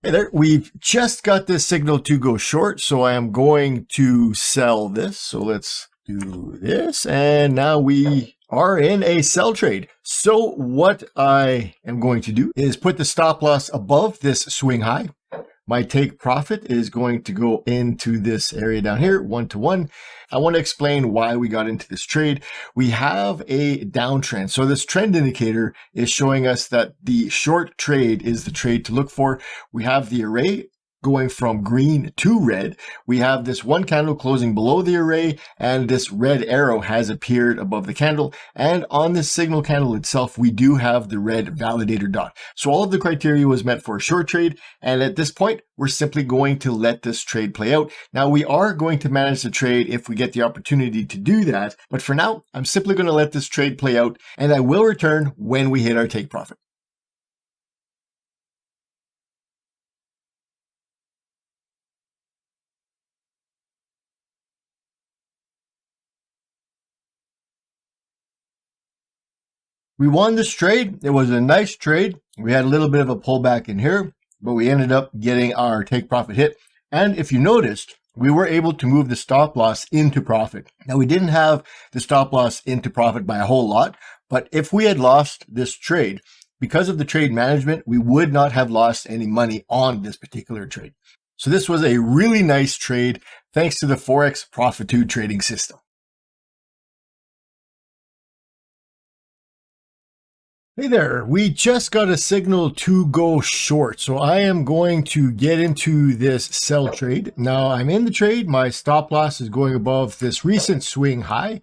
Hey there, we've just got this signal to go short, so I am going to sell this. So let's do this, and now we are in a sell trade. So what I am going to do is put the stop loss above this swing high. My take profit is going to go into this area down here, 1-to-1. I want to explain why we got into this trade. We have a downtrend. So this trend indicator is showing us that the short trade is the trade to look for. We have the array going from green to red. We have this one candle closing below the array, and this red arrow has appeared above the candle. And on this signal candle itself, we do have the red validator dot. So all of the criteria was met for a short trade. And at this point, we're simply going to let this trade play out. Now we are going to manage the trade if we get the opportunity to do that. But for now, I'm simply going to let this trade play out, and I will return when we hit our take profit. We won this trade. It was a nice trade. We had a little bit of a pullback in here, but we ended up getting our take profit hit. And if you noticed, we were able to move the stop loss into profit. Now, we didn't have the stop loss into profit by a whole lot, but if we had lost this trade, because of the trade management, we would not have lost any money on this particular trade. So this was a really nice trade thanks to the Forex Profitude trading system. Hey there, we just got a signal to go short. So I am going to get into this sell trade. Now I'm in the trade. My stop loss is going above this recent swing high,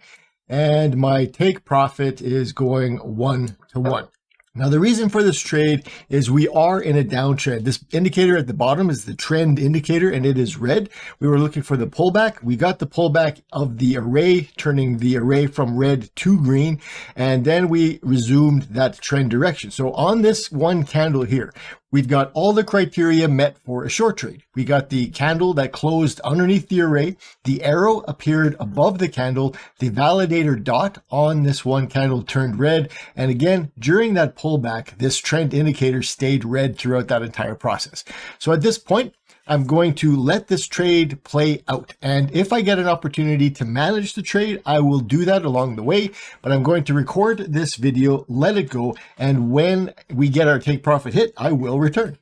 and my take profit is going 1-to-1. Now, the reason for this trade is we are in a downtrend. This indicator at the bottom is the trend indicator, and it is red. We were looking for the pullback. We got the pullback of the array, turning the array from red to green, and then we resumed that trend direction. So on this one candle here, we've got all the criteria met for a short trade. We got the candle that closed underneath the array. The arrow appeared above the candle. The validator dot on this one candle turned red. And again, during that pullback, this trend indicator stayed red throughout that entire process. So at this point, I'm going to let this trade play out. And if I get an opportunity to manage the trade, I will do that along the way. But I'm going to record this video, let it go, and when we get our take profit hit, I will return.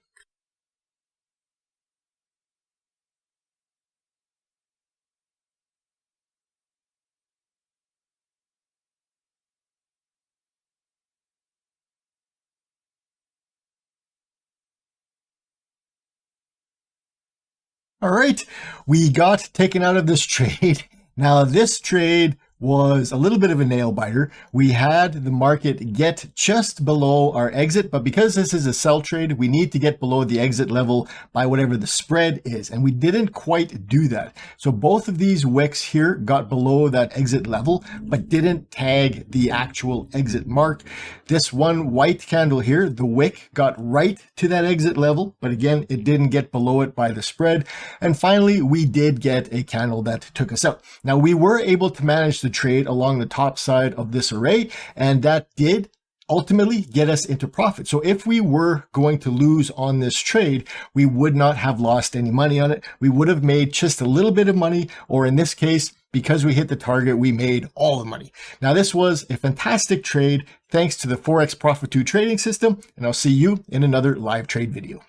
All right, we got taken out of this trade. Now, this trade was a little bit of a nail biter. We had the market get just below our exit, but because this is a sell trade, we need to get below the exit level by whatever the spread is, and we didn't quite do that. So both of these wicks here got below that exit level, but didn't tag the actual exit mark. This one white candle here, the wick got right to that exit level, but again, it didn't get below it by the spread. And finally, we did get a candle that took us out. Now, we were able to manage the trade along the top side of this array, and that did ultimately get us into profit. So if we were going to lose on this trade, we would not have lost any money on it. We would have made just a little bit of money, or in this case, because we hit the target, we made all the money. Now, this was a fantastic trade thanks to the Forex Profitude trading system, and I'll see you in another live trade video.